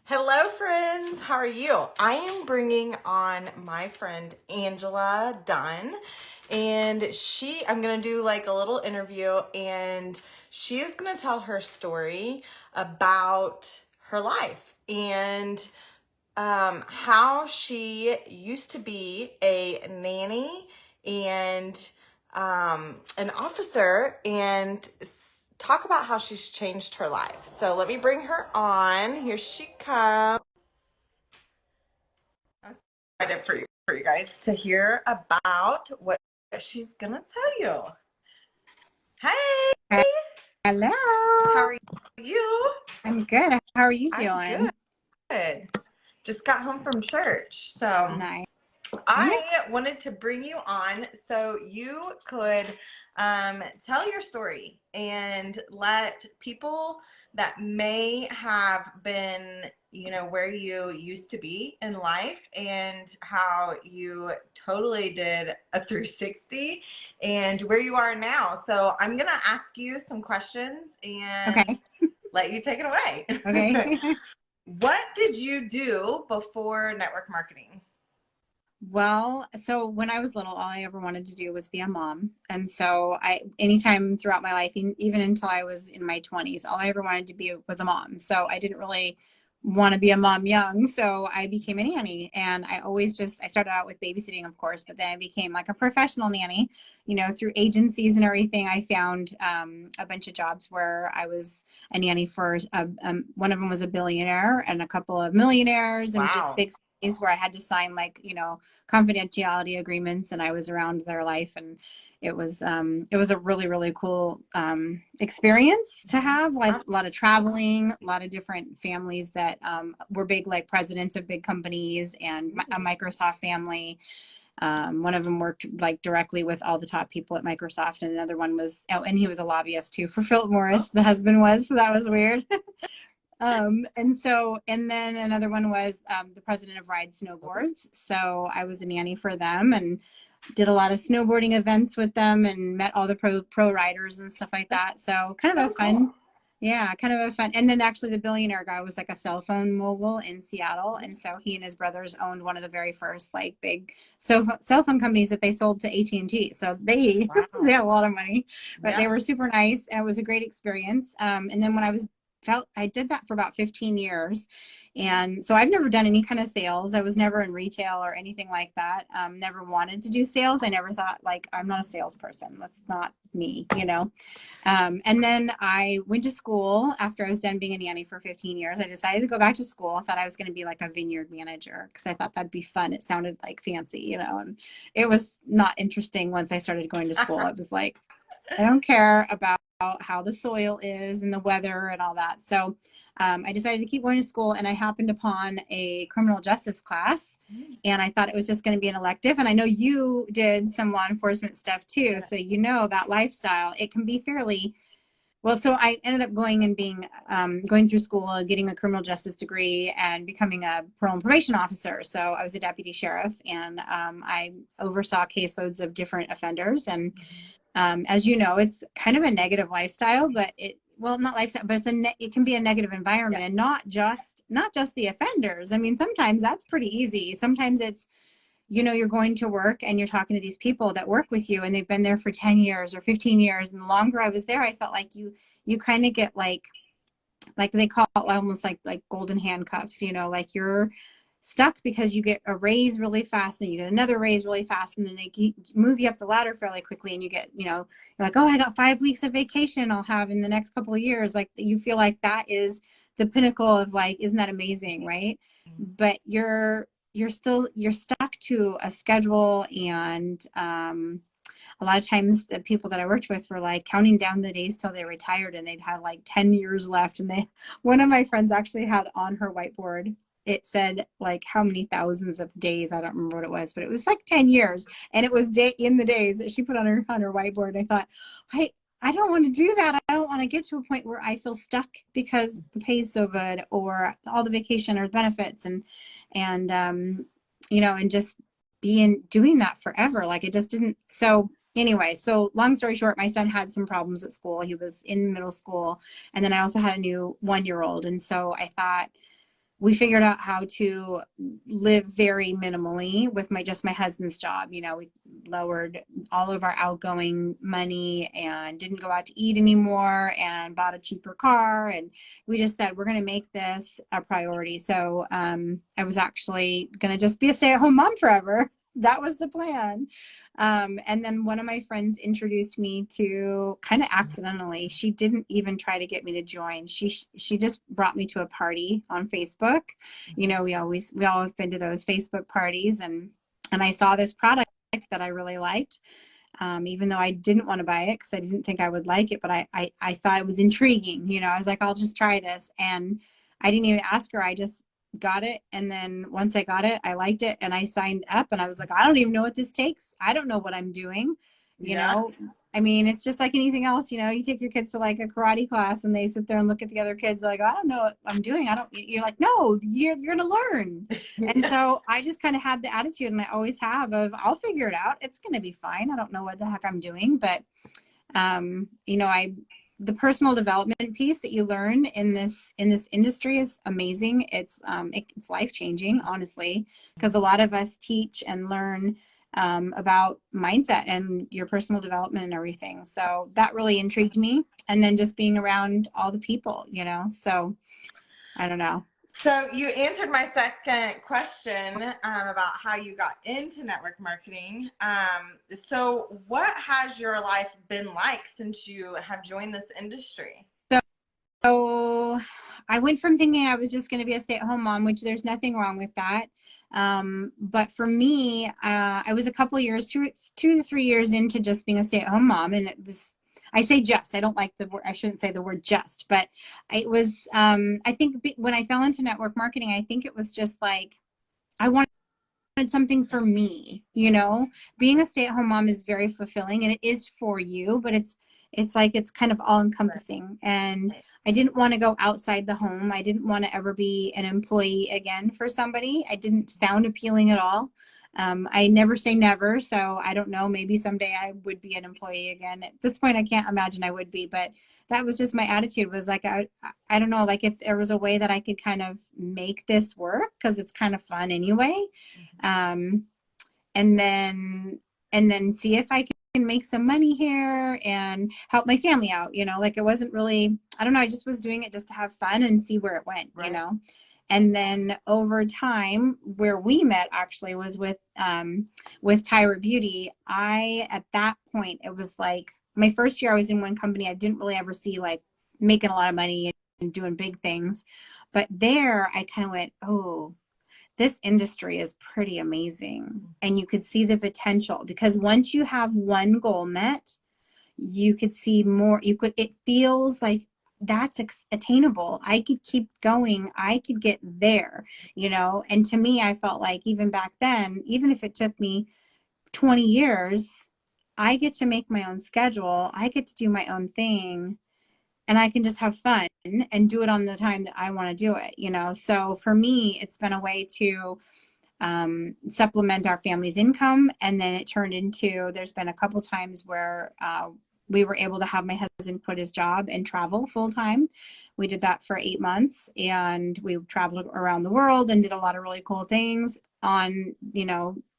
Hello, friends. How are you? I am bringing on my friend Angela Dunn, and I'm going to do like a little interview, and she is going to tell her story about her life and how she used to be a nanny and an officer and talk about how she's changed her life. So let me bring her on. Here she comes. I'm excited for you guys to hear about what she's gonna tell you. Hey, Hello. how are you? I'm good. How are you I'm doing? good. Just got home from church. So Nice. I Yes. wanted to bring you on so you could tell your story and let people that may have been, where you used to be in life and how you totally did a 360 and where you are now. So I'm going to ask you some questions and Okay. let you take it Okay. away. What did you do before network marketing? Well, so when I was little, all I ever wanted to do was be a mom. And so anytime throughout my life, even until I was in my 20s, all I ever wanted to be was a mom. So I didn't really want to be a mom young. So I became a nanny, and I started out with babysitting, of course, but then I became like a professional nanny, through agencies and everything. I found a bunch of jobs where I was a nanny for, one of them was a billionaire and a couple of millionaires, and just Wow. big families where I had to sign like, confidentiality agreements, and I was around their life, and it was a really, really cool experience to have, like a lot of traveling, a lot of different families that were big, like presidents of big companies and a Microsoft family. One of them worked like directly with all the top people at Microsoft, and another one was, oh, and he was a lobbyist too for Philip Morris, the husband was, so that was weird. And then another one was the president of Ride Snowboards. So I was a nanny for them and did a lot of snowboarding events with them and met all the pro riders and stuff like that. So kind of So a cool. fun, yeah, kind of a fun. And then actually the billionaire guy was like a cell phone mogul in Seattle. And so he and his brothers owned one of the very first like big cell phone companies that they sold to AT&T. So they, Wow. they had a lot of money, but they Yeah. were super nice. And it was a great experience. And then when I did that for about 15 years. And so I've never done any kind of sales. I was never in retail or anything like that. Never wanted to do sales. I never thought, like, I'm not a salesperson. That's not me. And then I went to school after I was done being a nanny for 15 years. I decided to go back to school. I thought I was going to be like a vineyard manager because I thought that'd be fun. It sounded like fancy. And it was not interesting once I started going to school. It was like, I don't care about how the soil is and the weather and all that. So I decided to keep going to school, and I happened upon a criminal justice class, and I thought it was just going to be an elective. And I know you did some law enforcement stuff too, Yeah. so you know that lifestyle. It can be fairly well. So I ended up going and being going through school, getting a criminal justice degree, and becoming a parole and probation officer. So I was a deputy sheriff, and I oversaw caseloads of different offenders. And as you know, it's kind of a negative lifestyle, but not lifestyle, but it can be a negative Yeah. environment, and not just the offenders. I mean, sometimes that's pretty easy. Sometimes it's, you're going to work and you're talking to these people that work with you and they've been there for 10 years or 15 years. And the longer I was there, I felt like you kind of get like they call it almost like golden handcuffs, like you're stuck because you get a raise really fast and you get another raise really fast, and then they move you up the ladder fairly quickly, and you get, you're like, oh, I got 5 weeks of vacation I'll have in the next couple of years. Like, you feel like that is the pinnacle of, like, isn't that amazing, right? But you're stuck to a schedule. And a lot of times the people that I worked with were like counting down the days till they retired, and they'd have like 10 years left. And one of my friends actually had on her whiteboard, it said like how many thousands of days. I don't remember what it was, but it was like 10 years. And it was in the days that she put on her whiteboard. I thought, I don't want to do that. I don't want to get to a point where I feel stuck because the pay is so good, or all the vacation or benefits, and just doing that forever. Like, it just didn't. So anyway, so long story short, my son had some problems at school. He was in middle school. And then I also had a new 1-year-old. And so I thought, we figured out how to live very minimally with just my husband's job. We lowered all of our outgoing money and didn't go out to eat anymore and bought a cheaper car. And we just said, we're going to make this a priority. So I was actually going to just be a stay-at-home mom forever. That was the plan. And then one of my friends introduced me to, kind of accidentally, she didn't even try to get me to join. She just brought me to a party on Facebook. We all have been to those Facebook parties, and I saw this product that I really liked. Even though I didn't want to buy it because I didn't think I would like it, but I thought it was intriguing. I was like, I'll just try this. And I didn't even ask her. I just got it. And then once I got it, I liked it and I signed up, and I was like, I don't even know what this takes. I don't know what I'm doing. Yeah. I mean, it's just like anything else. You take your kids to like a karate class and they sit there and look at the other kids like, I don't know what I'm doing. You're like, no, you're going to learn. And so I just kind of had the attitude, and I always have, of I'll figure it out. It's going to be fine. I don't know what the heck I'm doing, but the personal development piece that you learn in this industry is amazing. It's life changing, honestly, because a lot of us teach and learn about mindset and your personal development and everything. So that really intrigued me. And then just being around all the people, so I don't know. So you answered my second question about how you got into network marketing. So what has your life been like since you have joined this industry? So I went from thinking I was just going to be a stay-at-home mom, which there's nothing wrong with that. But for me, I was a couple of years, 2 to 3 years into just being a stay-at-home mom. And I say just, I don't like the word, I shouldn't say the word just, but it was, I think when I fell into network marketing, I think it was just like, I wanted something for me. Being a stay-at-home mom is very fulfilling, and it is for you, but it's kind of all encompassing. And I didn't want to go outside the home. I didn't want to ever be an employee again for somebody. I didn't sound appealing at all. I never say never, so I don't know, maybe someday I would be an employee again. At this point, I can't imagine I would be, but that was just my attitude, was like, I don't know, like if there was a way that I could kind of make this work, because it's kind of fun anyway. And then see if I can make some money here and help my family out. Like it wasn't really, I don't know, I just was doing it just to have fun and see where it went. Right. And then over time, where we met actually was with Tyra Beauty. At that point, it was like my first year I was in one company. I didn't really ever see like making a lot of money and doing big things, but there I kind of went, oh, this industry is pretty amazing. And you could see the potential, because once you have one goal met, you could see more. It feels like that's attainable. I could keep going. I could get there, and to me, I felt like even back then, even if it took me 20 years, I get to make my own schedule. I get to do my own thing, and I can just have fun and do it on the time that I want to do it. So for me, it's been a way to supplement our family's income. And then it turned into, there's been a couple times where we were able to have my husband quit his job and travel full time. We did that for 8 months, and we traveled around the world and did a lot of really cool things on,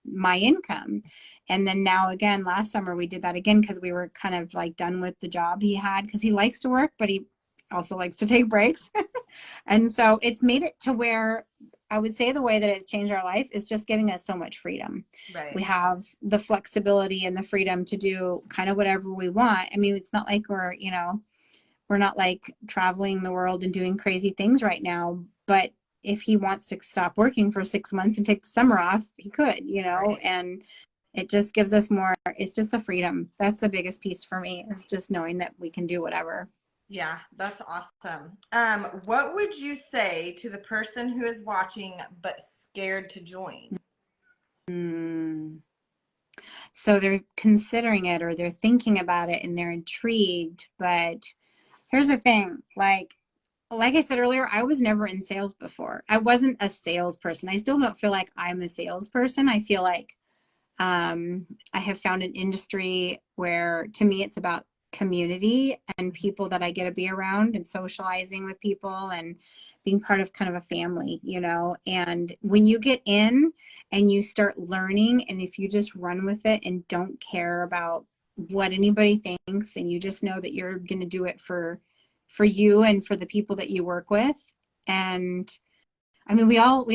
my income. And then now again, last summer we did that again, because we were kind of like done with the job he had, because he likes to work, but he also likes to take breaks. And so it's made it to where I would say the way that it's changed our life is just giving us so much freedom. Right. We have the flexibility and the freedom to do kind of whatever we want. I mean, it's not like we're not like traveling the world and doing crazy things right now, but if he wants to stop working for 6 months and take the summer off, he could, Right. and it just gives us more. It's just the freedom. That's the biggest piece for me, is just knowing that we can do whatever. Yeah, that's awesome. What would you say to the person who is watching but scared to join? So they're considering it, or they're thinking about it, and they're intrigued. But here's the thing, like I said earlier, I was never in sales before. I wasn't a salesperson. I still don't feel like I'm a salesperson. I feel like I have found an industry where, to me, it's about community and people that I get to be around and socializing with people and being part of kind of a family, you know. And when you get in and you start learning, and if you just run with it and don't care about what anybody thinks, and you just know that you're going to do it for you and for the people that you work with. And I mean, we all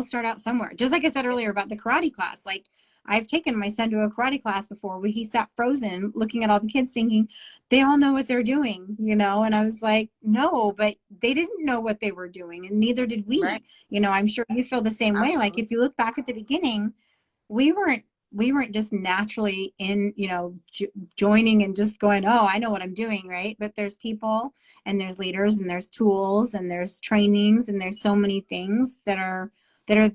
start out somewhere. Just like I said earlier about the karate class. Like, I've taken my son to a karate class before where he sat frozen looking at all the kids thinking they all know what they're doing, you know? And I was like, no, but they didn't know what they were doing, and neither did Right. we. You know, I'm sure you feel the same way. Like, Absolutely. if you look back at the beginning, we weren't we weren't just naturally in, you know, joining and just going, oh, I know what I'm doing, right? But there's people, and there's leaders, and there's tools, and there's trainings, and there's so many things that are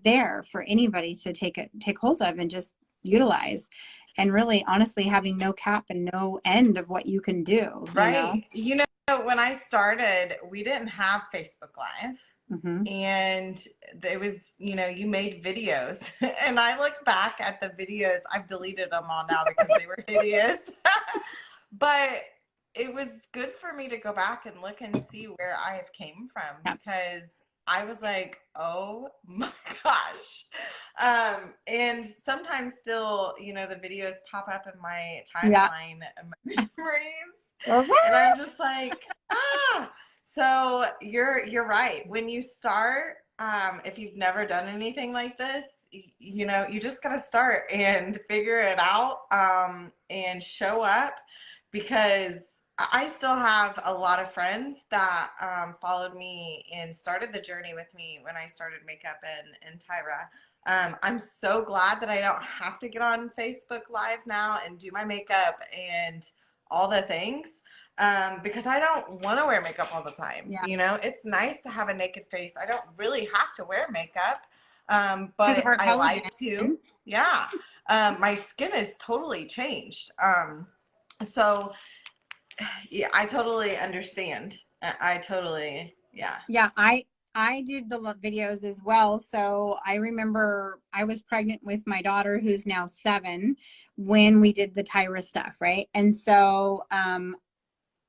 there for anybody to take hold of and just utilize. And really, honestly, having no cap and no end of what you can do, you know. Right. You know, when I started, we didn't have Facebook Live. Mm-hmm. And it was, you know, you made videos. And I look back at the videos, I've deleted them all now because they were hideous. But it was good for me to go back and look and see where I have came from, Yeah. because I was like, oh my gosh. And sometimes still, you know, the videos pop up in my Yeah. timeline and my memories. Okay. And I'm just like, ah. So you're right. When you start, if you've never done anything like this, you know, you just gotta start and figure it out, and show up, because I still have a lot of friends that followed me and started the journey with me when I started makeup in Tyra. I'm so glad that I don't have to get on Facebook Live now and do my makeup and all the things, because I don't want to wear makeup all the time. Yeah. You know, it's nice to have a naked face. I don't really have to wear makeup, Because of but our I collagen. like to. Yeah. My skin is totally changed. So yeah, I totally understand. I totally, yeah. Yeah, I did the videos as well. So I remember I was pregnant with my daughter, who's now 7, when we did the Tyra stuff, right? And so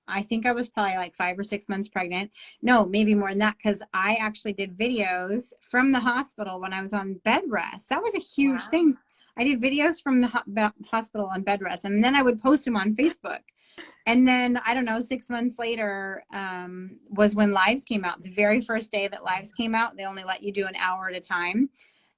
I think I was probably like 5 or 6 months pregnant. No, maybe more than that, because I actually did videos from the hospital when I was on bed rest. That was a huge Wow. thing. I did videos from the hospital on bed rest, and then I would post them on Facebook. And then I don't know, 6 months later, was when Lives came out. The very first day that Lives came out, they only let you do an hour at a time.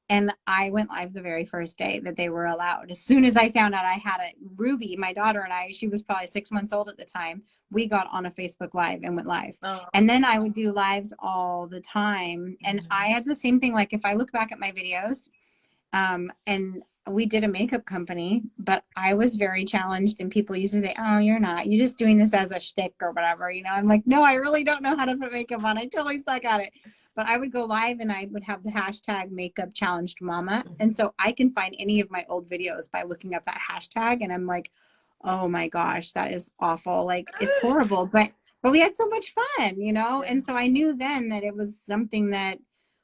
And I went live the very first day that they were allowed. As soon as I found out I had it, Ruby, my daughter, and I, she was probably 6 months old at the time, we got on a Facebook Live and went live. Oh. And then I would do lives all the time. And Mhm. I had the same thing. Like, if I look back at my videos, and we did a makeup company, but I was very challenged, and people used to say, oh, you're just doing this as a shtick or whatever. You know, I'm like, no, I really don't know how to put makeup on. I totally suck at it. But I would go live and I would have the hashtag makeup challenged mama. And so I can find any of my old videos by looking up that hashtag. And I'm like, oh my gosh, that is awful. Like, it's horrible. But we had so much fun, you know? Yeah. And so I knew then that it was something that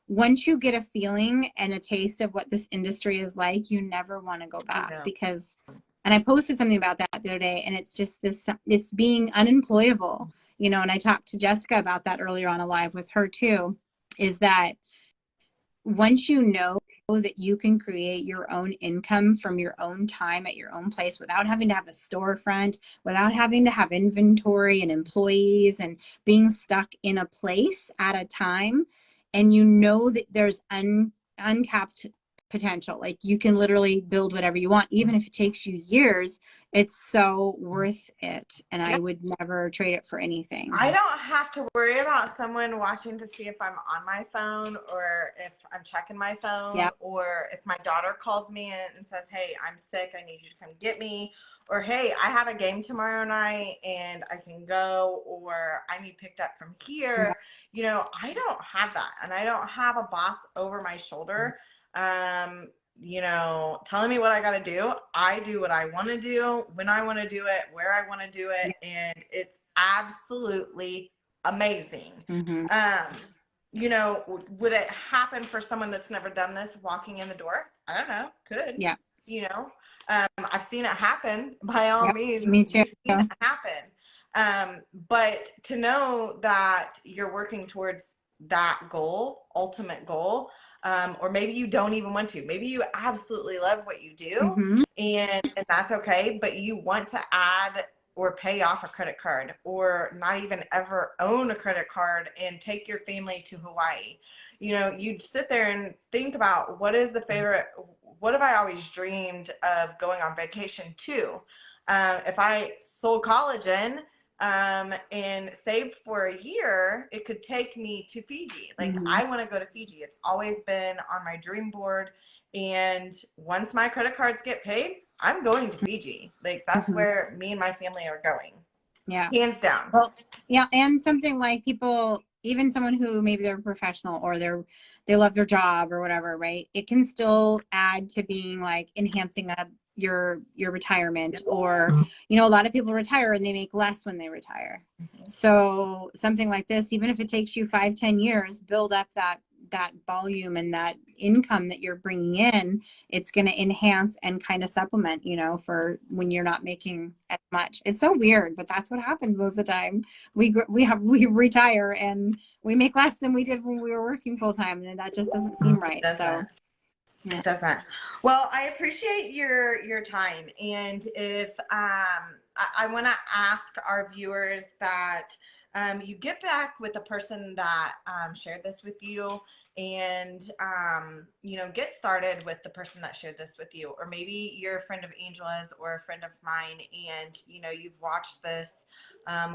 once you get a feeling and a taste of what this industry is like, you never want to go I back. know. Because, and I posted something about that the other day, and it's just this, it's being unemployable, you know. And I talked to Jessica about that earlier on a live with her too, is that once you know that you can create your own income from your own time at your own place without having to have a storefront, without having to have inventory and employees and being stuck in a place at a time, and you know that there's uncapped potential, like you can literally build whatever you want, even if it takes you years, it's so worth it. And I would never trade it for anything. I don't have to worry about someone watching to see if I'm on my phone, or if I'm checking my phone, Yeah. or if my daughter calls me in and says, hey, I'm sick, I need you to come get me, or hey, I have a game tomorrow night and I can go, or I need picked up from here. You know, I don't have that, and I don't have a boss over my shoulder, you know, telling me what I got to do. I do what I want to do, when I want to do it, where I want to do it. And it's absolutely amazing. Mm-hmm. You know, would it happen for someone that's never done this walking in the door? I don't know. Could, Yeah. you know, I've seen it happen. By all Yep. means, Me too. we've seen it happen. But to know that you're working towards that goal, ultimate goal. Or maybe you don't even want to. Maybe you absolutely love what you do, Mm-hmm. and that's okay, but you want to add or pay off a credit card, or not even ever own a credit card and take your family to Hawaii. You know, you'd sit there and think about, what is the favorite, what have I always dreamed of going on vacation to? If I sold collagen and saved for a year, it could take me to Fiji. Like, Mm-hmm. I want to go to Fiji. It's always been on my dream board. And once my credit cards get paid, I'm going to Fiji. Like, that's Mm-hmm. where me and my family are going. Yeah. Hands down. Well, yeah, and something like people, even someone who maybe they're a professional or they love their job or whatever, right? It can still add to being like enhancing your retirement, or a lot of people retire and they make less when they retire. So something like this, even if it takes you 5-10 years, build up that volume and that income that you're bringing in. It's going to enhance and kind of supplement, for when you're not making as much. It's so weird, but that's what happens most of the time. We retire and we make less than we did when we were working full time, and that just doesn't seem It right. So doesn't. yeah. It doesn't. Well, I appreciate your time, and if I want to ask our viewers that you get back with the person that shared this with you, and get started with the person that shared this with you, or maybe you're a friend of Angela's or a friend of mine, and you've watched this,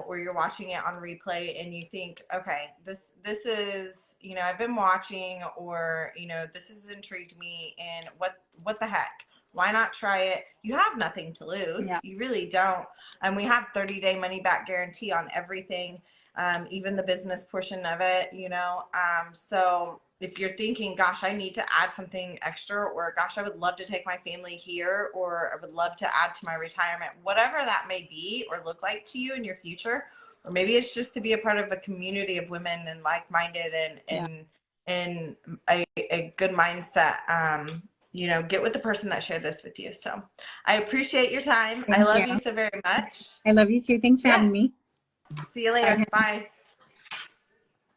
or you're watching it on replay, and you think, okay, this is, I've been watching, or this has intrigued me, and what the heck, why not try it? You have nothing to lose. Yeah. You really don't. And we have 30-day money back guarantee on everything, even the business portion of it, so if you're thinking, gosh, I need to add something extra, or gosh, I would love to take my family here, or I would love to add to my retirement, whatever that may be or look like to you in your future, or maybe it's just to be a part of a community of women and like-minded Yeah. and a good mindset. Get with the person that shared this with you. So I appreciate your time. I Thank you. love you so very much. I love you too. Thanks for having Yes. me. See you later. Bye. Bye.